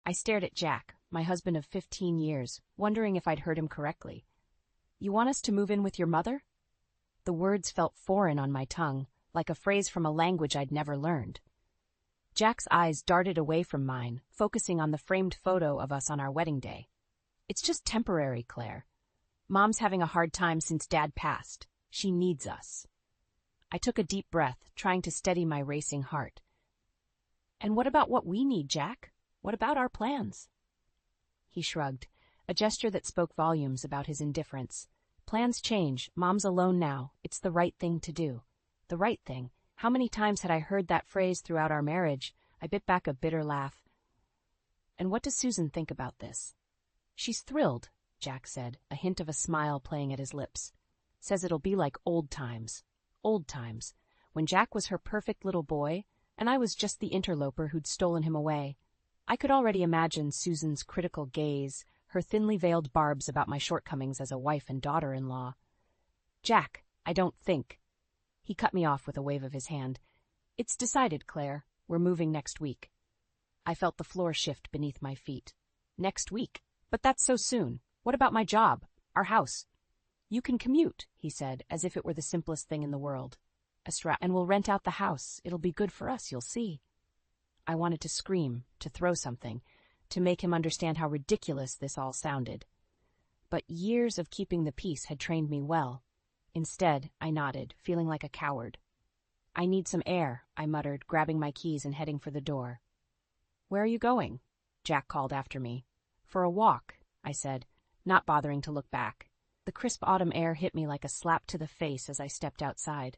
I stared at Jack, my husband of 15 years, wondering if I'd heard him correctly. "You want us to move in with your mother?" The words felt foreign on my tongue, like a phrase from a language I'd never learned. Jack's eyes darted away from mine, focusing on the framed photo of us on our wedding day. "It's just temporary, Claire. Mom's having a hard time since Dad passed. She needs us." I took a deep breath, trying to steady my racing heart. "And what about what we need, Jack? What about our plans?" He shrugged, a gesture that spoke volumes about his indifference. "Plans change. Mom's alone now. It's the right thing to do." The right thing. How many times had I heard that phrase throughout our marriage? I bit back a bitter laugh. "And what does Susan think about this?" "She's thrilled," Jack said, a hint of a smile playing at his lips. "Says it'll be like old times. Old times. When Jack was her perfect little boy, and I was just the interloper who'd stolen him away." I could already imagine Susan's critical gaze, her thinly veiled barbs about my shortcomings as a wife and daughter-in-law. "Jack, I don't think." He cut me off with a wave of his hand. "It's decided, Claire. We're moving next week." I felt the floor shift beneath my feet. "Next week? But that's so soon. What about my job? Our house?" "You can commute," he said, as if it were the simplest thing in the world. "And we'll rent out the house. It'll be good for us, you'll see." I wanted to scream, to throw something, to make him understand how ridiculous this all sounded. But years of keeping the peace had trained me well. Instead, I nodded, feeling like a coward. "I need some air," I muttered, grabbing my keys and heading for the door. "Where are you going?" Jack called after me. "For a walk," I said, not bothering to look back. The crisp autumn air hit me like a slap to the face as I stepped outside.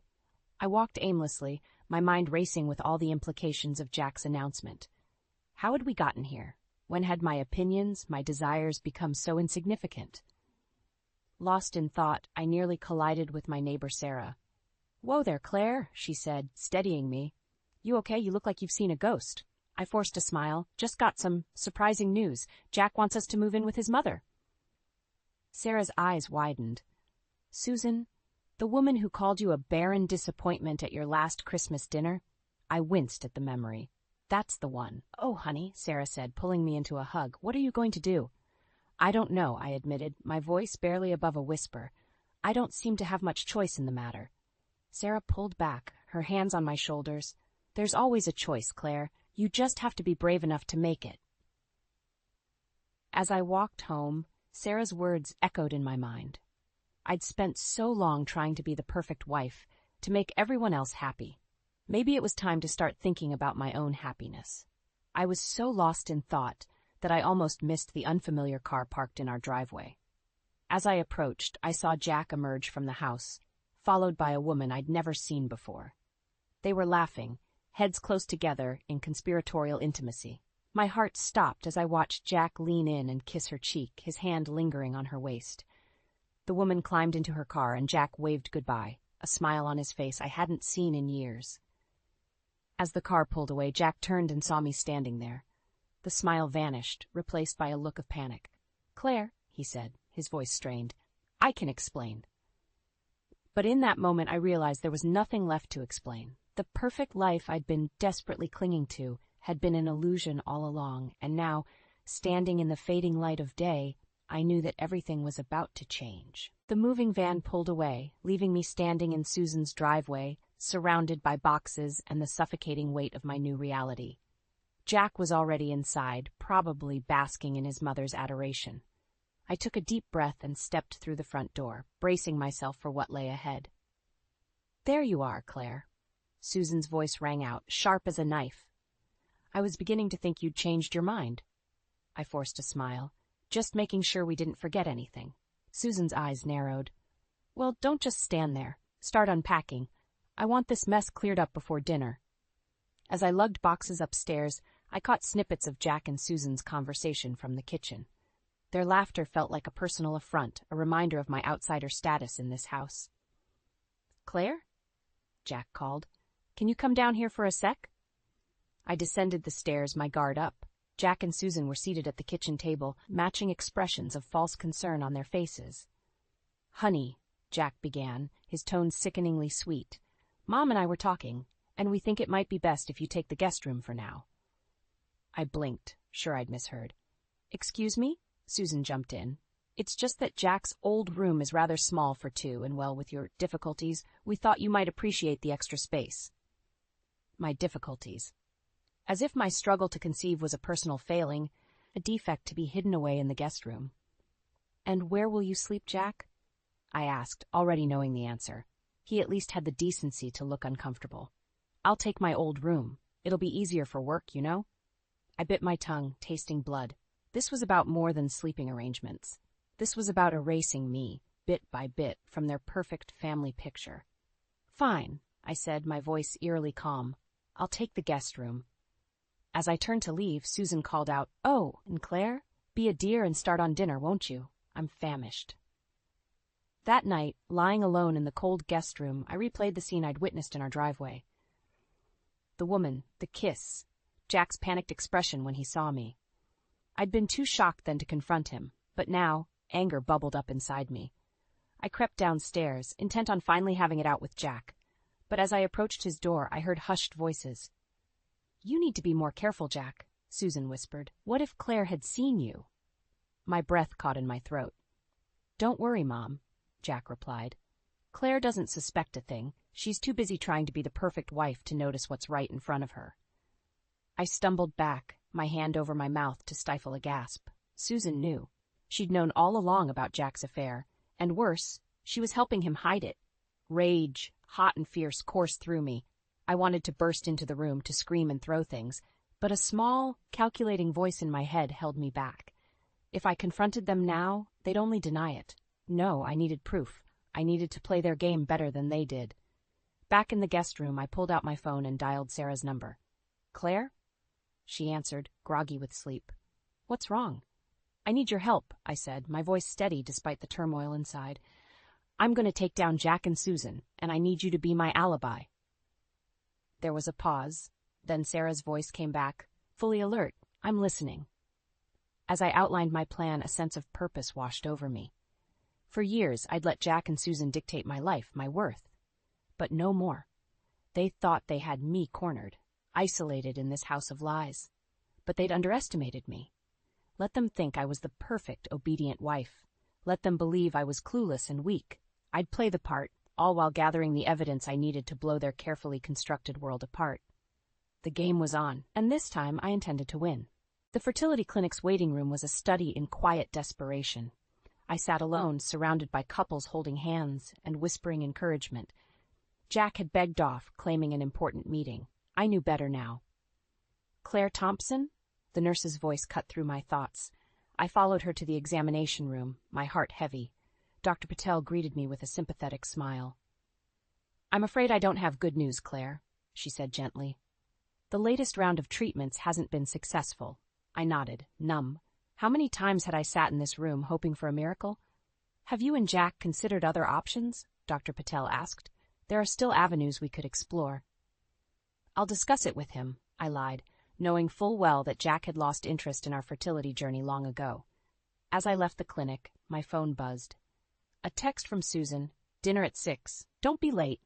I walked aimlessly, my mind racing with all the implications of Jack's announcement. How had we gotten here? When had my opinions, my desires become so insignificant? Lost in thought, I nearly collided with my neighbor Sarah. "Whoa there, Claire," she said, steadying me. "You okay? You look like you've seen a ghost." I forced a smile. "Just got some surprising news. Jack wants us to move in with his mother." Sarah's eyes widened. "Susan, the woman who called you a barren disappointment at your last Christmas dinner?" I winced at the memory. "That's the one." "Oh, honey," Sarah said, pulling me into a hug. "What are you going to do?" "I don't know," I admitted, my voice barely above a whisper. "I don't seem to have much choice in the matter." Sarah pulled back, her hands on my shoulders. "There's always a choice, Claire. You just have to be brave enough to make it." As I walked home, Sarah's words echoed in my mind. I'd spent so long trying to be the perfect wife, to make everyone else happy. Maybe it was time to start thinking about my own happiness. I was so lost in thought that I almost missed the unfamiliar car parked in our driveway. As I approached, I saw Jack emerge from the house, followed by a woman I'd never seen before. They were laughing, heads close together in conspiratorial intimacy. My heart stopped as I watched Jack lean in and kiss her cheek, his hand lingering on her waist. The woman climbed into her car and Jack waved goodbye, a smile on his face I hadn't seen in years. As the car pulled away, Jack turned and saw me standing there. The smile vanished, replaced by a look of panic. "Claire," he said, his voice strained, "I can explain." But in that moment I realized there was nothing left to explain. The perfect life I'd been desperately clinging to had been an illusion all along, and now, standing in the fading light of day, I knew that everything was about to change. The moving van pulled away, leaving me standing in Susan's driveway, surrounded by boxes and the suffocating weight of my new reality. Jack was already inside, probably basking in his mother's adoration. I took a deep breath and stepped through the front door, bracing myself for what lay ahead. "There you are, Claire." Susan's voice rang out, sharp as a knife. "I was beginning to think you'd changed your mind." I forced a smile, just making sure we didn't forget anything. Susan's eyes narrowed. "Well, don't just stand there. Start unpacking. I want this mess cleared up before dinner." As I lugged boxes upstairs, I caught snippets of Jack and Susan's conversation from the kitchen. Their laughter felt like a personal affront, a reminder of my outsider status in this house. "Claire?" Jack called. "Can you come down here for a sec?" I descended the stairs, my guard up. Jack and Susan were seated at the kitchen table, matching expressions of false concern on their faces. "Honey," Jack began, his tone sickeningly sweet, "Mom and I were talking, and we think it might be best if you take the guest room for now." I blinked, Sure, I'd misheard. Excuse me? Susan jumped in. It's just that Jack's old room is rather small for two, and well, with your difficulties, we thought you might appreciate the extra space. My difficulties. As if my struggle to conceive was a personal failing, a defect to be hidden away in the guest room. And where will you sleep, Jack? I asked, already knowing the answer. He at least had the decency to look uncomfortable. I'll take my old room. It'll be easier for work, you know? I bit my tongue, tasting blood. This was about more than sleeping arrangements. This was about erasing me, bit by bit, from their perfect family picture. Fine, I said, my voice eerily calm. I'll take the guest room. As I turned to leave, Susan called out, "Oh, and Claire? Be a dear and start on dinner, won't you? I'm famished." That night, lying alone in the cold guest room, I replayed the scene I'd witnessed in our driveway. The woman, the kiss, Jack's panicked expression when he saw me. I'd been too shocked then to confront him, but now anger bubbled up inside me. I crept downstairs, intent on finally having it out with Jack. But as I approached his door, I heard hushed voices. "You need to be more careful, Jack," Susan whispered. "What if Claire had seen you?" My breath caught in my throat. "Don't worry, Mom," Jack replied. "Claire doesn't suspect a thing. She's too busy trying to be the perfect wife to notice what's right in front of her." I stumbled back, my hand over my mouth to stifle a gasp. Susan knew. She'd known all along about Jack's affair, and worse, she was helping him hide it. Rage, hot and fierce, coursed through me. I wanted to burst into the room, to scream and throw things, but a small, calculating voice in my head held me back. If I confronted them now, they'd only deny it. No, I needed proof. I needed to play their game better than they did. Back in the guest room, I pulled out my phone and dialed Sarah's number. "Claire?" She answered, groggy with sleep. "What's wrong?" "I need your help," I said, my voice steady despite the turmoil inside. "I'm going to take down Jack and Susan, and I need you to be my alibi." There was a pause. Then Sarah's voice came back, fully alert. "I'm listening." As I outlined my plan, a sense of purpose washed over me. For years, I'd let Jack and Susan dictate my life, my worth. But no more. They thought they had me cornered, isolated in this house of lies. But they'd underestimated me. Let them think I was the perfect, obedient wife. Let them believe I was clueless and weak. I'd play the part, all while gathering the evidence I needed to blow their carefully constructed world apart. The game was on, and this time I intended to win. The fertility clinic's waiting room was a study in quiet desperation. I sat alone, surrounded by couples holding hands and whispering encouragement. Jack had begged off, claiming an important meeting. I knew better now. "Claire Thompson?" The nurse's voice cut through my thoughts. I followed her to the examination room, my heart heavy. Dr. Patel greeted me with a sympathetic smile. "I'm afraid I don't have good news, Claire," she said gently. "The latest round of treatments hasn't been successful." I nodded, numb. How many times had I sat in this room hoping for a miracle? "Have you and Jack considered other options?" Dr. Patel asked. "There are still avenues we could explore." "I'll discuss it with him," I lied, knowing full well that Jack had lost interest in our fertility journey long ago. As I left the clinic, my phone buzzed. A text from Susan, "Dinner at 6. Don't be late."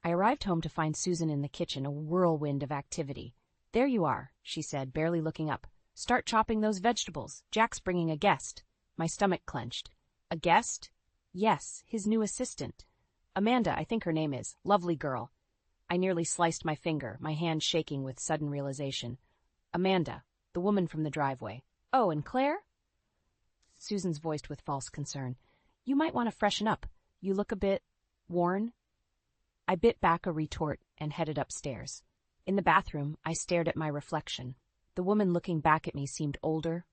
I arrived home to find Susan in the kitchen, a whirlwind of activity. "There you are," she said, barely looking up. "Start chopping those vegetables. Jack's bringing a guest." My stomach clenched. "A guest?" "Yes, his new assistant. Amanda, I think her name is. Lovely girl." I nearly sliced my finger, my hand shaking with sudden realization. "Amanda, the woman from the driveway." "Oh, and Claire?" Susan's voiced with false concern. "You might want to freshen up. You look a bit worn." I bit back a retort and headed upstairs. In the bathroom, I stared at my reflection. The woman looking back at me seemed older,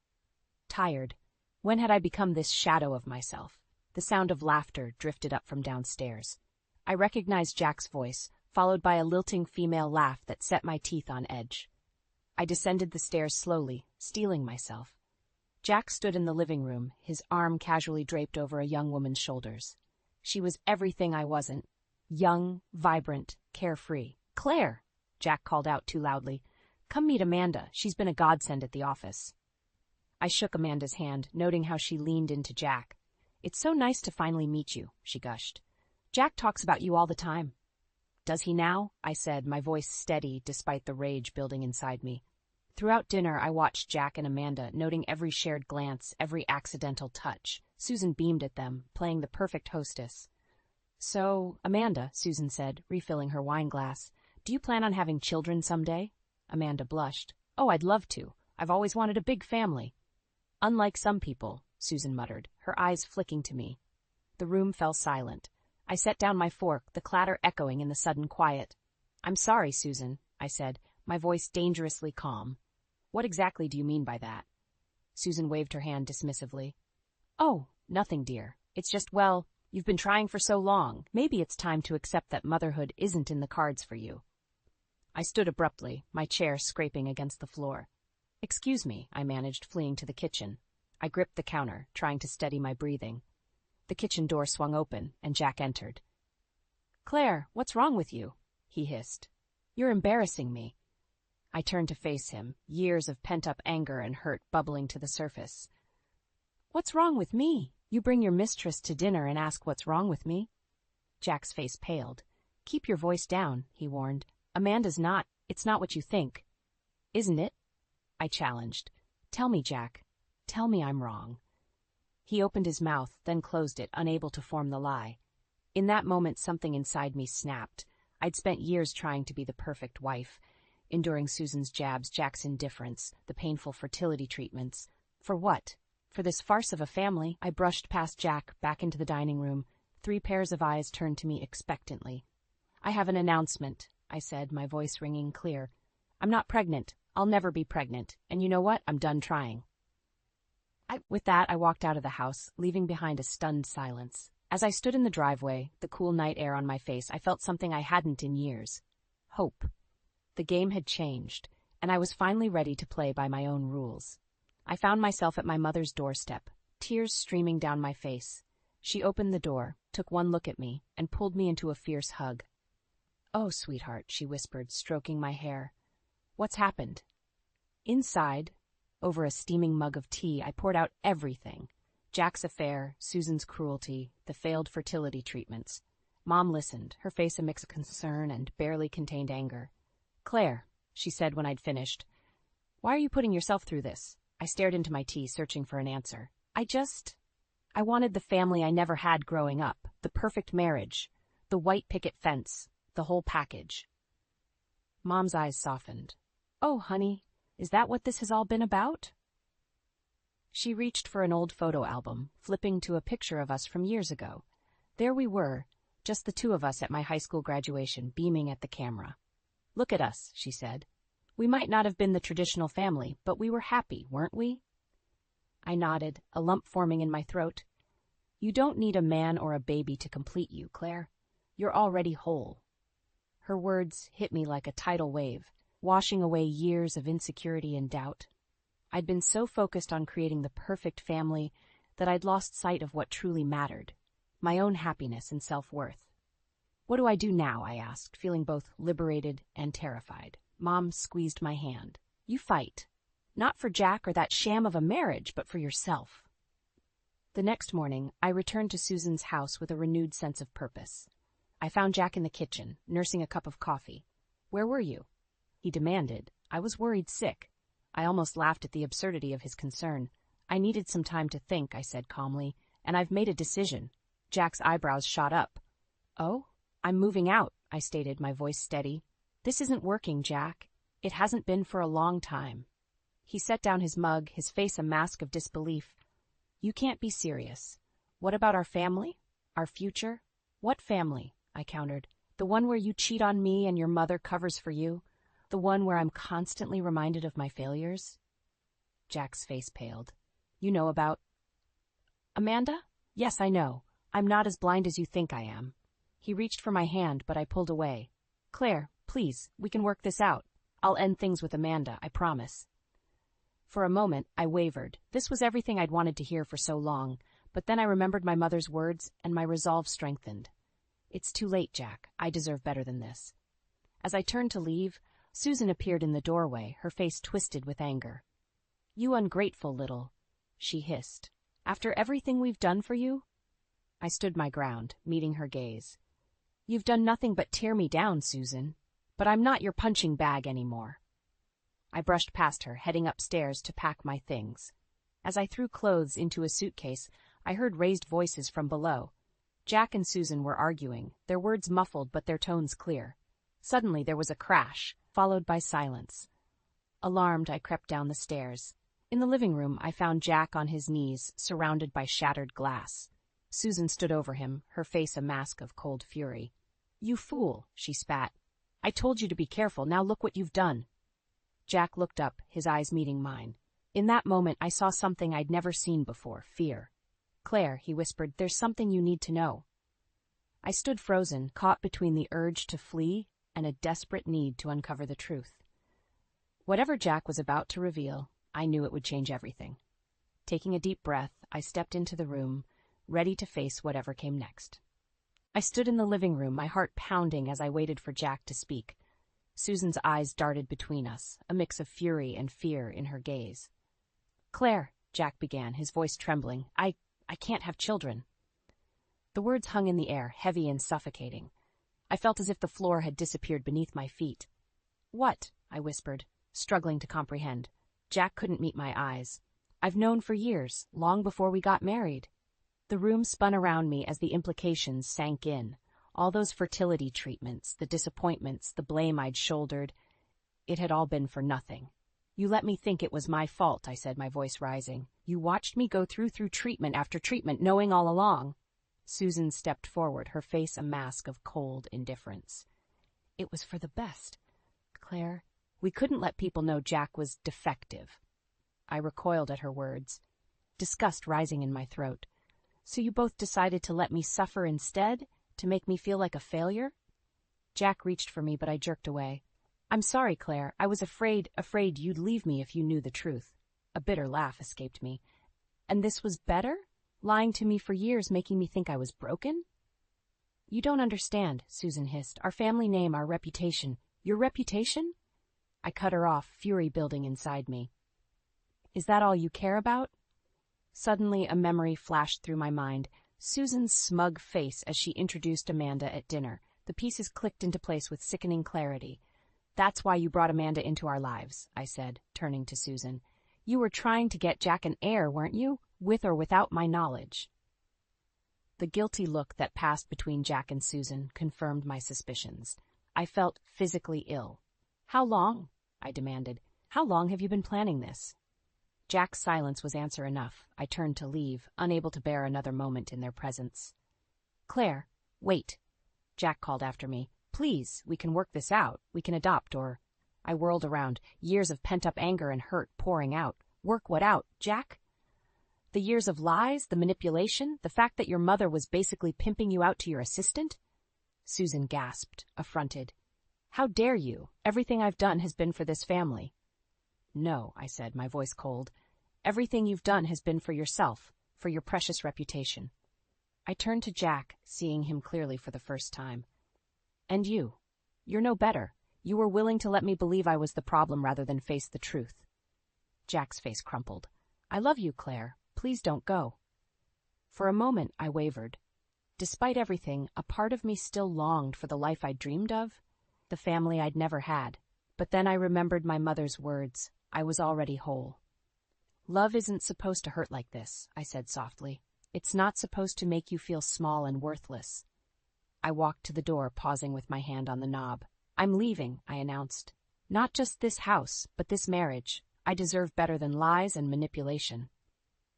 tired. When had I become this shadow of myself? The sound of laughter drifted up from downstairs. I recognized Jack's voice, followed by a lilting female laugh that set my teeth on edge. I descended the stairs slowly, steeling myself. Jack stood in the living room, his arm casually draped over a young woman's shoulders. She was everything I wasn't. Young, vibrant, carefree. "Claire!" Jack called out too loudly. "Come meet Amanda. She's been a godsend at the office." I shook Amanda's hand, noting how she leaned into Jack. "It's so nice to finally meet you," she gushed. "Jack talks about you all the time." "Does he now?" I said, my voice steady despite the rage building inside me. Throughout dinner, I watched Jack and Amanda, noting every shared glance, every accidental touch. Susan beamed at them, playing the perfect hostess. "So, Amanda," Susan said, refilling her wine glass, "do you plan on having children someday?" Amanda blushed. "Oh, I'd love to. I've always wanted a big family." "Unlike some people," Susan muttered, her eyes flicking to me. The room fell silent. I set down my fork, the clatter echoing in the sudden quiet. "I'm sorry, Susan," I said, my voice dangerously calm. "What exactly do you mean by that?" Susan waved her hand dismissively. "Oh, nothing, dear. It's just, well, you've been trying for so long. Maybe it's time to accept that motherhood isn't in the cards for you." I stood abruptly, my chair scraping against the floor. "Excuse me," I managed, fleeing to the kitchen. I gripped the counter, trying to steady my breathing. The kitchen door swung open, and Jack entered. "Claire, what's wrong with you?" he hissed. "You're embarrassing me." I turned to face him, years of pent-up anger and hurt bubbling to the surface. "What's wrong with me? You bring your mistress to dinner and ask what's wrong with me?" Jack's face paled. "Keep your voice down," he warned. It's not what you think." "Isn't it?" I challenged. "Tell me, Jack. Tell me I'm wrong." He opened his mouth, then closed it, unable to form the lie. In that moment, something inside me snapped. I'd spent years trying to be the perfect wife, enduring Susan's jabs, Jack's indifference, the painful fertility treatments. For what? For this farce of a family? I brushed past Jack, back into the dining room. 3 pairs of eyes turned to me expectantly. "I have an announcement," I said, my voice ringing clear. "I'm not pregnant. I'll never be pregnant. And you know what? I'm done trying." With that, I walked out of the house, leaving behind a stunned silence. As I stood in the driveway, the cool night air on my face, I felt something I hadn't in years. Hope. The game had changed, and I was finally ready to play by my own rules. I found myself at my mother's doorstep, tears streaming down my face. She opened the door, took one look at me, and pulled me into a fierce hug. "Oh, sweetheart," she whispered, stroking my hair. "What's happened?" Inside, over a steaming mug of tea, I poured out everything. Jack's affair, Susan's cruelty, the failed fertility treatments. Mom listened, her face a mix of concern and barely contained anger. "Claire," she said when I'd finished, "why are you putting yourself through this?" I stared into my tea, searching for an answer. I wanted the family I never had growing up, the perfect marriage, the white picket fence, the whole package. Mom's eyes softened. "Oh, honey, is that what this has all been about?" She reached for an old photo album, flipping to a picture of us from years ago. There we were, just the 2 of us at my high school graduation, beaming at the camera. "Look at us," she said. "We might not have been the traditional family, but we were happy, weren't we?" I nodded, a lump forming in my throat. "You don't need a man or a baby to complete you, Claire. You're already whole." Her words hit me like a tidal wave, washing away years of insecurity and doubt. I'd been so focused on creating the perfect family that I'd lost sight of what truly mattered, my own happiness and self-worth. "What do I do now?" I asked, feeling both liberated and terrified. Mom squeezed my hand. "You fight. Not for Jack or that sham of a marriage, but for yourself." The next morning, I returned to Susan's house with a renewed sense of purpose. I found Jack in the kitchen, nursing a cup of coffee. "Where were you?" he demanded. I was worried sick. I almost laughed at the absurdity of his concern. "I needed some time to think," I said calmly, "and I've made a decision." Jack's eyebrows shot up. "Oh? I'm moving out," I stated, my voice steady. "This isn't working, Jack. It hasn't been for a long time." He set down his mug, his face a mask of disbelief. "You can't be serious. What about our family? Our future?" "What family?" I countered. "The one where you cheat on me and your mother covers for you? The one where I'm constantly reminded of my failures?" Jack's face paled. "You know about Amanda?" "Yes, I know. I'm not as blind as you think I am." He reached for my hand, but I pulled away. "Claire, please, we can work this out. I'll end things with Amanda, I promise." For a moment, I wavered. This was everything I'd wanted to hear for so long, but then I remembered my mother's words, and my resolve strengthened. "It's too late, Jack. I deserve better than this." As I turned to leave, Susan appeared in the doorway, her face twisted with anger. "You ungrateful little," she hissed. "After everything we've done for you?" I stood my ground, meeting her gaze. "You've done nothing but tear me down, Susan. But I'm not your punching bag anymore." I brushed past her, heading upstairs to pack my things. As I threw clothes into a suitcase, I heard raised voices from below. Jack and Susan were arguing, their words muffled but their tones clear. Suddenly there was a crash, followed by silence. Alarmed, I crept down the stairs. In the living room, I found Jack on his knees, surrounded by shattered glass. Susan stood over him, her face a mask of cold fury. "You fool," she spat. "I told you to be careful, now look what you've done." Jack looked up, his eyes meeting mine. In that moment, I saw something I'd never seen before, fear. "Claire," he whispered, "there's something you need to know." I stood frozen, caught between the urge to flee and a desperate need to uncover the truth. Whatever Jack was about to reveal, I knew it would change everything. Taking a deep breath, I stepped into the room, ready to face whatever came next. I stood in the living room, my heart pounding as I waited for Jack to speak. Susan's eyes darted between us, a mix of fury and fear in her gaze. "Claire," Jack began, his voice trembling, I can't have children." The words hung in the air, heavy and suffocating. I felt as if the floor had disappeared beneath my feet. "What?" I whispered, struggling to comprehend. Jack couldn't meet my eyes. "I've known for years, long before we got married." The room spun around me as the implications sank in. All those fertility treatments, the disappointments, the blame I'd shouldered, it had all been for nothing. "You let me think it was my fault," I said, my voice rising. "You watched me go through treatment after treatment, knowing all along." Susan stepped forward, her face a mask of cold indifference. "It was for the best. Claire, we couldn't let people know Jack was defective." I recoiled at her words, disgust rising in my throat. "So you both decided to let me suffer instead? To make me feel like a failure?" Jack reached for me, but I jerked away. "I'm sorry, Claire. I was afraid you'd leave me if you knew the truth." A bitter laugh escaped me. "And this was better? Lying to me for years, making me think I was broken?" "You don't understand," Susan hissed. "Our family name, our reputation." "Your reputation?" I cut her off, fury building inside me. "Is that all you care about?" Suddenly, a memory flashed through my mind. Susan's smug face as she introduced Amanda at dinner. The pieces clicked into place with sickening clarity. "That's why you brought Amanda into our lives," I said, turning to Susan. "You were trying to get Jack an heir, weren't you? With or without my knowledge." The guilty look that passed between Jack and Susan confirmed my suspicions. I felt physically ill. "How long?" I demanded. "How long have you been planning this?" Jack's silence was answer enough. I turned to leave, unable to bear another moment in their presence. "Claire, wait," Jack called after me. "Please, we can work this out. We can adopt or—" I whirled around, years of pent-up anger and hurt pouring out. "Work what out, Jack?" "The years of lies, the manipulation, the fact that your mother was basically pimping you out to your assistant?" Susan gasped, affronted. "How dare you? Everything I've done has been for this family." "No," I said, my voice cold. "Everything you've done has been for yourself, for your precious reputation." I turned to Jack, seeing him clearly for the first time. "And you? You're no better. You were willing to let me believe I was the problem rather than face the truth." Jack's face crumpled. "I love you, Claire. Please don't go." For a moment, I wavered. Despite everything, a part of me still longed for the life I'd dreamed of, the family I'd never had. But then I remembered my mother's words. I was already whole. "Love isn't supposed to hurt like this," I said softly. "It's not supposed to make you feel small and worthless." I walked to the door, pausing with my hand on the knob. "I'm leaving," I announced. "Not just this house, but this marriage. I deserve better than lies and manipulation."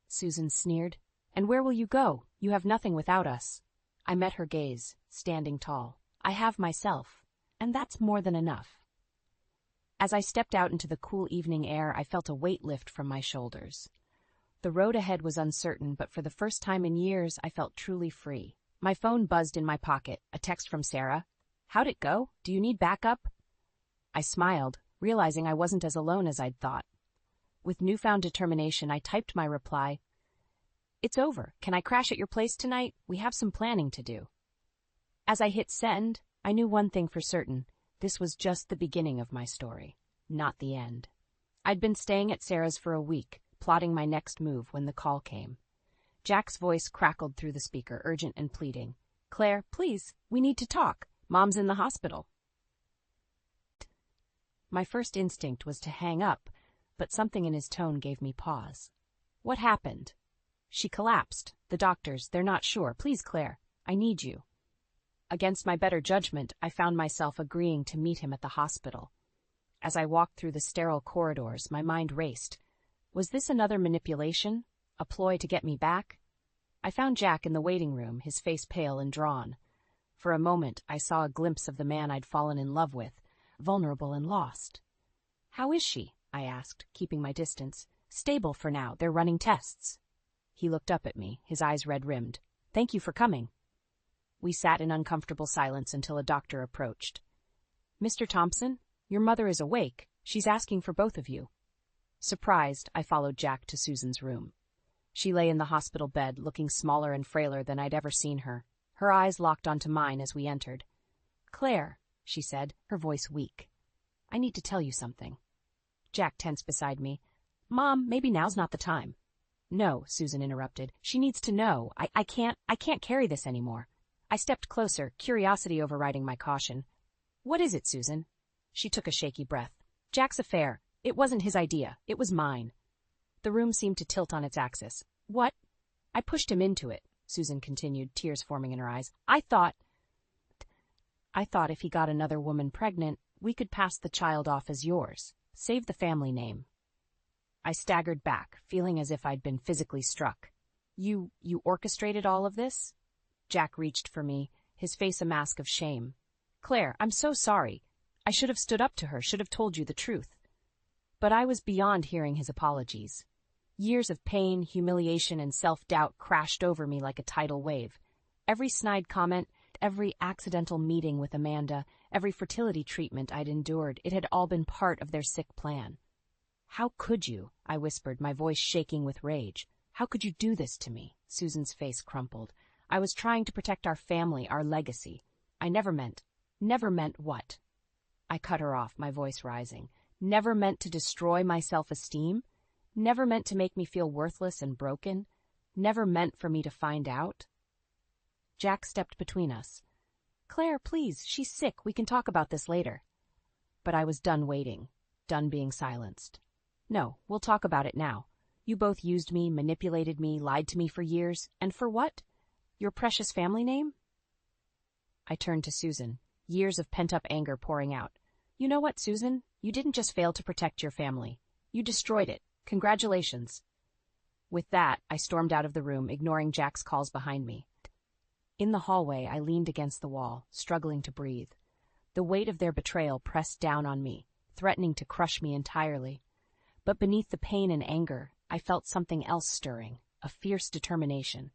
Susan sneered. "And where will you go? You have nothing without us." I met her gaze, standing tall. "I have myself, and that's more than enough." As I stepped out into the cool evening air, I felt a weight lift from my shoulders. The road ahead was uncertain, but for the first time in years, I felt truly free. My phone buzzed in my pocket, a text from Sarah. "How'd it go? Do you need backup?" I smiled, realizing I wasn't as alone as I'd thought. With newfound determination, I typed my reply. "It's over. Can I crash at your place tonight? We have some planning to do." As I hit send, I knew one thing for certain. This was just the beginning of my story, not the end. I'd been staying at Sarah's for a week, plotting my next move when the call came. Jack's voice crackled through the speaker, urgent and pleading. "Claire, please, we need to talk. Mom's in the hospital." My first instinct was to hang up, but something in his tone gave me pause. What happened? She collapsed. The doctors, they're not sure. Please, Claire, I need you. Against my better judgment, I found myself agreeing to meet him at the hospital. As I walked through the sterile corridors, my mind raced. Was this another manipulation? A ploy to get me back? I found Jack in the waiting room, his face pale and drawn. For a moment, I saw a glimpse of the man I'd fallen in love with, vulnerable and lost. How is she? I asked, keeping my distance. Stable for now. They're running tests. He looked up at me, his eyes red-rimmed. Thank you for coming. We sat in uncomfortable silence until a doctor approached. Mr. Thompson, your mother is awake. She's asking for both of you. Surprised, I followed Jack to Susan's room. She lay in the hospital bed, looking smaller and frailer than I'd ever seen her. Her eyes locked onto mine as we entered. Claire, she said, her voice weak. I need to tell you something. Jack tensed beside me. Mom, maybe now's not the time. No, Susan interrupted. She needs to know. I can't carry this anymore. I stepped closer, curiosity overriding my caution. What is it, Susan? She took a shaky breath. Jack's affair. It wasn't his idea. It was mine. The room seemed to tilt on its axis. What? I pushed him into it, Susan continued, tears forming in her eyes. I thought if he got another woman pregnant, we could pass the child off as yours. Save the family name. I staggered back, feeling as if I'd been physically struck. You orchestrated all of this? Jack reached for me, his face a mask of shame. Claire, I'm so sorry. I should have stood up to her, should have told you the truth. But I was beyond hearing his apologies. Years of pain, humiliation, and self-doubt crashed over me like a tidal wave. Every snide comment, every accidental meeting with Amanda, every fertility treatment I'd endured, it had all been part of their sick plan. How could you? I whispered, my voice shaking with rage. How could you do this to me? Susan's face crumpled. I was trying to protect our family, our legacy. I never meant what? I cut her off, my voice rising. Never meant to destroy my self-esteem? Never meant to make me feel worthless and broken? Never meant for me to find out? Jack stepped between us. Claire, please, she's sick. We can talk about this later. But I was done waiting, done being silenced. No, we'll talk about it now. You both used me, manipulated me, lied to me for years. And for what? Your precious family name? I turned to Susan, years of pent-up anger pouring out. You know what, Susan? You didn't just fail to protect your family. You destroyed it. Congratulations. With that, I stormed out of the room, ignoring Jack's calls behind me. In the hallway, I leaned against the wall, struggling to breathe. The weight of their betrayal pressed down on me, threatening to crush me entirely. But beneath the pain and anger, I felt something else stirring, a fierce determination.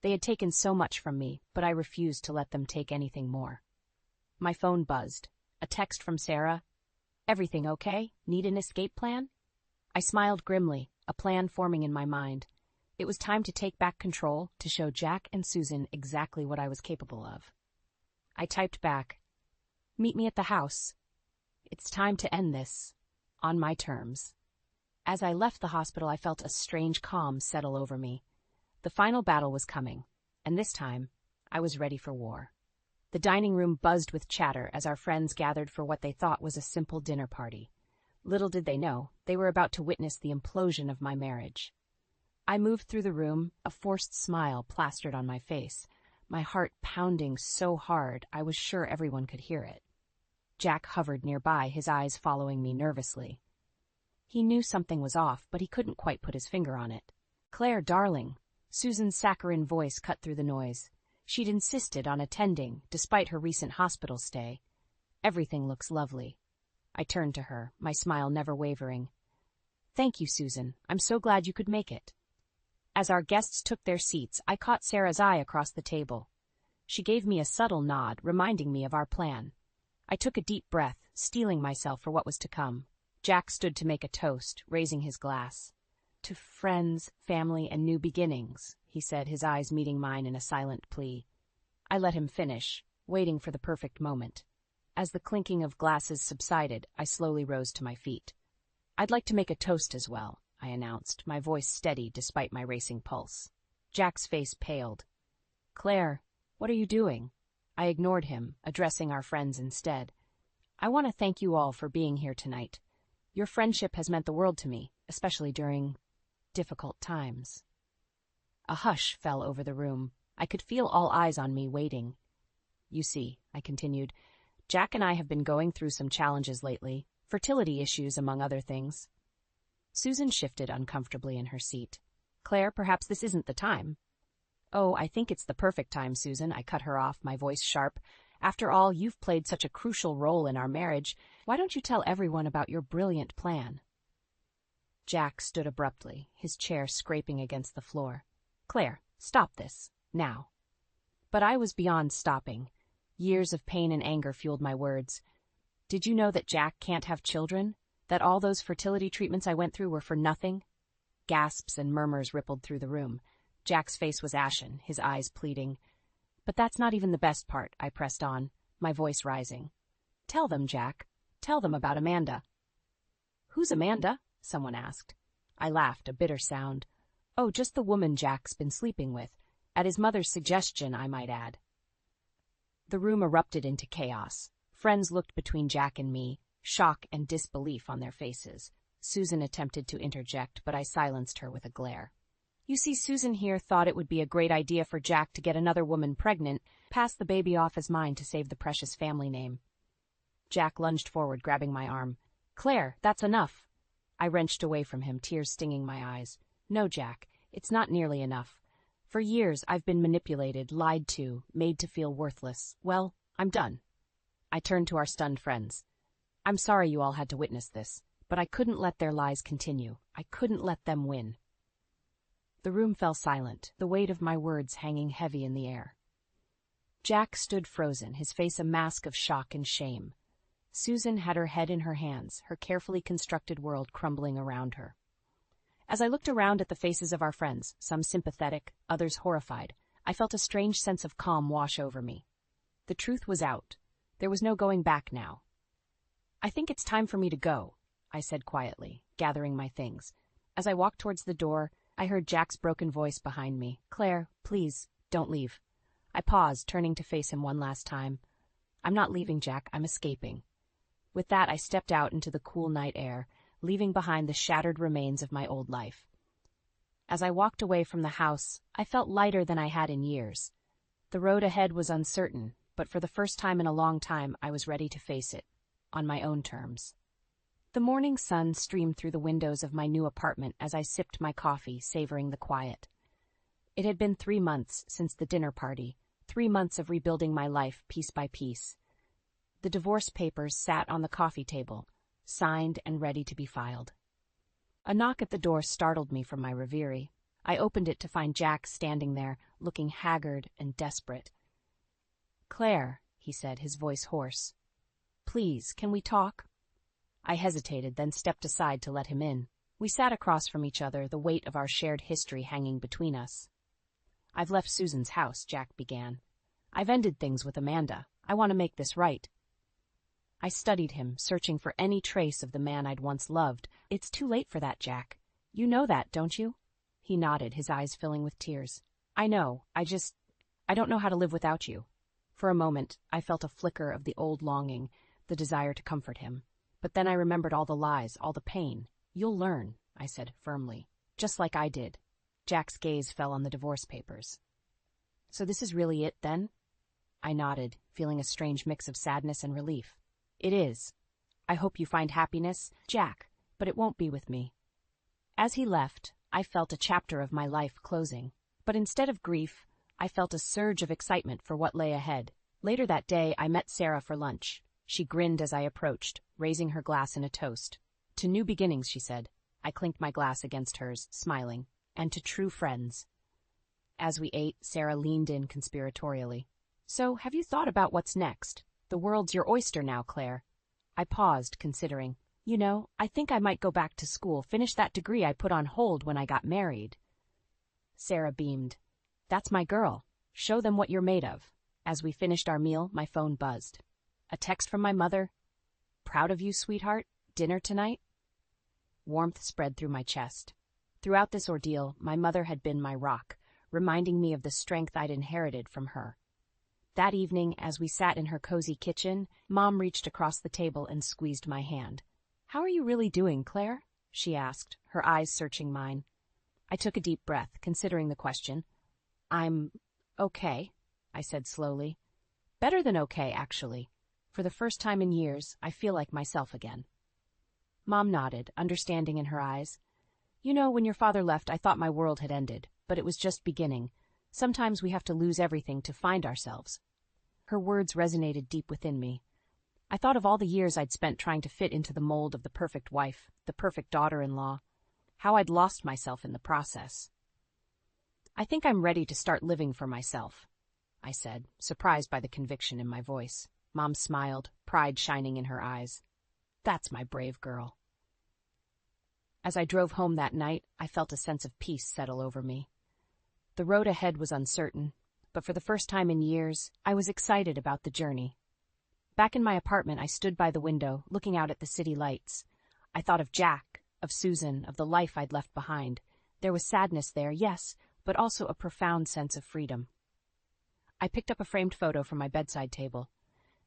They had taken so much from me, but I refused to let them take anything more. My phone buzzed. A text from Sarah. Everything okay? Need an escape plan? I smiled grimly, a plan forming in my mind. It was time to take back control, to show Jack and Susan exactly what I was capable of. I typed back, meet me at the house. It's time to end this, on my terms. As I left the hospital, I felt a strange calm settle over me. The final battle was coming, and this time, I was ready for war. The dining room buzzed with chatter as our friends gathered for what they thought was a simple dinner party. Little did they know, they were about to witness the implosion of my marriage. I moved through the room, a forced smile plastered on my face, my heart pounding so hard I was sure everyone could hear it. Jack hovered nearby, his eyes following me nervously. He knew something was off, but he couldn't quite put his finger on it. Claire, darling. Susan's saccharine voice cut through the noise. She'd insisted on attending, despite her recent hospital stay. Everything looks lovely. I turned to her, my smile never wavering. Thank you, Susan. I'm so glad you could make it. As our guests took their seats, I caught Sarah's eye across the table. She gave me a subtle nod, reminding me of our plan. I took a deep breath, steeling myself for what was to come. Jack stood to make a toast, raising his glass. To friends, family, and new beginnings, he said, his eyes meeting mine in a silent plea. I let him finish, waiting for the perfect moment. As the clinking of glasses subsided, I slowly rose to my feet. I'd like to make a toast as well, I announced, my voice steady despite my racing pulse. Jack's face paled. Claire, what are you doing? I ignored him, addressing our friends instead. I want to thank you all for being here tonight. Your friendship has meant the world to me, especially during difficult times." A hush fell over the room. I could feel all eyes on me waiting. "You see," I continued, "Jack and I have been going through some challenges lately, fertility issues among other things." Susan shifted uncomfortably in her seat. "Claire, perhaps this isn't the time." "Oh, I think it's the perfect time, Susan," I cut her off, my voice sharp. "After all, you've played such a crucial role in our marriage. Why don't you tell everyone about your brilliant plan?" Jack stood abruptly, his chair scraping against the floor. "Claire, stop this, now." But I was beyond stopping. Years of pain and anger fueled my words. "Did you know that Jack can't have children? That all those fertility treatments I went through were for nothing?" Gasps and murmurs rippled through the room. Jack's face was ashen, his eyes pleading. "But that's not even the best part," I pressed on, my voice rising. "Tell them, Jack. Tell them about Amanda." "Who's Amanda?" someone asked. I laughed, a bitter sound. "Oh, just the woman Jack's been sleeping with. At his mother's suggestion, I might add." The room erupted into chaos. Friends looked between Jack and me, shock and disbelief on their faces. Susan attempted to interject, but I silenced her with a glare. "You see, Susan here thought it would be a great idea for Jack to get another woman pregnant, pass the baby off as mine to save the precious family name." Jack lunged forward, grabbing my arm. "Claire, that's enough." I wrenched away from him, tears stinging my eyes. "No, Jack, it's not nearly enough. For years, I've been manipulated, lied to, made to feel worthless. Well, I'm done." I turned to our stunned friends. "I'm sorry you all had to witness this, but I couldn't let their lies continue. I couldn't let them win." The room fell silent, the weight of my words hanging heavy in the air. Jack stood frozen, his face a mask of shock and shame. Susan had her head in her hands, her carefully constructed world crumbling around her. As I looked around at the faces of our friends, some sympathetic, others horrified, I felt a strange sense of calm wash over me. The truth was out. There was no going back now. "I think it's time for me to go," I said quietly, gathering my things. As I walked towards the door, I heard Jack's broken voice behind me. "Claire, please, don't leave." I paused, turning to face him one last time. "I'm not leaving, Jack. I'm escaping." With that, I stepped out into the cool night air, leaving behind the shattered remains of my old life. As I walked away from the house, I felt lighter than I had in years. The road ahead was uncertain, but for the first time in a long time, I was ready to face it, on my own terms. The morning sun streamed through the windows of my new apartment as I sipped my coffee, savoring the quiet. It had been 3 months since the dinner party, 3 months of rebuilding my life piece by piece. The divorce papers sat on the coffee table, signed and ready to be filed. A knock at the door startled me from my reverie. I opened it to find Jack standing there, looking haggard and desperate. "Claire," he said, his voice hoarse. "Please, can we talk?" I hesitated, then stepped aside to let him in. We sat across from each other, the weight of our shared history hanging between us. "I've left Susan's house," Jack began. "I've ended things with Amanda. I want to make this right." I studied him, searching for any trace of the man I'd once loved. "It's too late for that, Jack. You know that, don't you?" He nodded, his eyes filling with tears. "I know. I don't know how to live without you." For a moment, I felt a flicker of the old longing, the desire to comfort him. But then I remembered all the lies, all the pain. "You'll learn," I said firmly, "just like I did." Jack's gaze fell on the divorce papers. "So this is really it, then?" I nodded, feeling a strange mix of sadness and relief. "It is. I hope you find happiness, Jack, but it won't be with me." As he left, I felt a chapter of my life closing. But instead of grief, I felt a surge of excitement for what lay ahead. Later that day, I met Sarah for lunch. She grinned as I approached, raising her glass in a toast. "To new beginnings," she said. I clinked my glass against hers, smiling. "And to true friends." As we ate, Sarah leaned in conspiratorially. "So, have you thought about what's next? The world's your oyster now, Claire." I paused, considering. "You know, I think I might go back to school, finish that degree I put on hold when I got married." Sarah beamed. "That's my girl. Show them what you're made of." As we finished our meal, my phone buzzed. A text from my mother. "Proud of you, sweetheart. Dinner tonight?" Warmth spread through my chest. Throughout this ordeal, my mother had been my rock, reminding me of the strength I'd inherited from her. That evening, as we sat in her cozy kitchen, Mom reached across the table and squeezed my hand. "How are you really doing, Claire?" she asked, her eyes searching mine. I took a deep breath, considering the question. "I'm okay," I said slowly. "Better than okay, actually. For the first time in years, I feel like myself again." Mom nodded, understanding in her eyes. "You know, when your father left, I thought my world had ended, but it was just beginning. Sometimes we have to lose everything to find ourselves." Her words resonated deep within me. I thought of all the years I'd spent trying to fit into the mold of the perfect wife, the perfect daughter-in-law, how I'd lost myself in the process. "I think I'm ready to start living for myself," I said, surprised by the conviction in my voice. Mom smiled, pride shining in her eyes. "That's my brave girl." As I drove home that night, I felt a sense of peace settle over me. The road ahead was uncertain, but for the first time in years, I was excited about the journey. Back in my apartment, I stood by the window, looking out at the city lights. I thought of Jack, of Susan, of the life I'd left behind. There was sadness there, yes, but also a profound sense of freedom. I picked up a framed photo from my bedside table.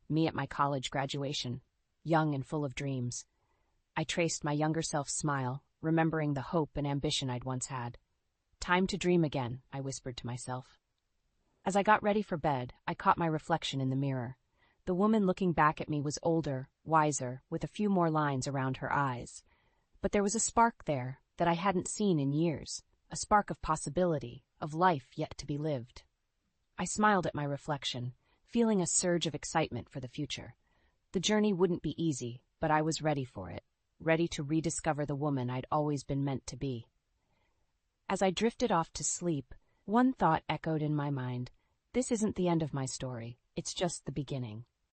Me at my college graduation, young and full of dreams. I traced my younger self's smile, remembering the hope and ambition I'd once had. "Time to dream again," I whispered to myself. As I got ready for bed, I caught my reflection in the mirror. The woman looking back at me was older, wiser, with a few more lines around her eyes. But there was a spark there that I hadn't seen in years, a spark of possibility, of life yet to be lived. I smiled at my reflection, feeling a surge of excitement for the future. The journey wouldn't be easy, but I was ready for it, ready to rediscover the woman I'd always been meant to be. As I drifted off to sleep, one thought echoed in my mind. This isn't the end of my story, it's just the beginning.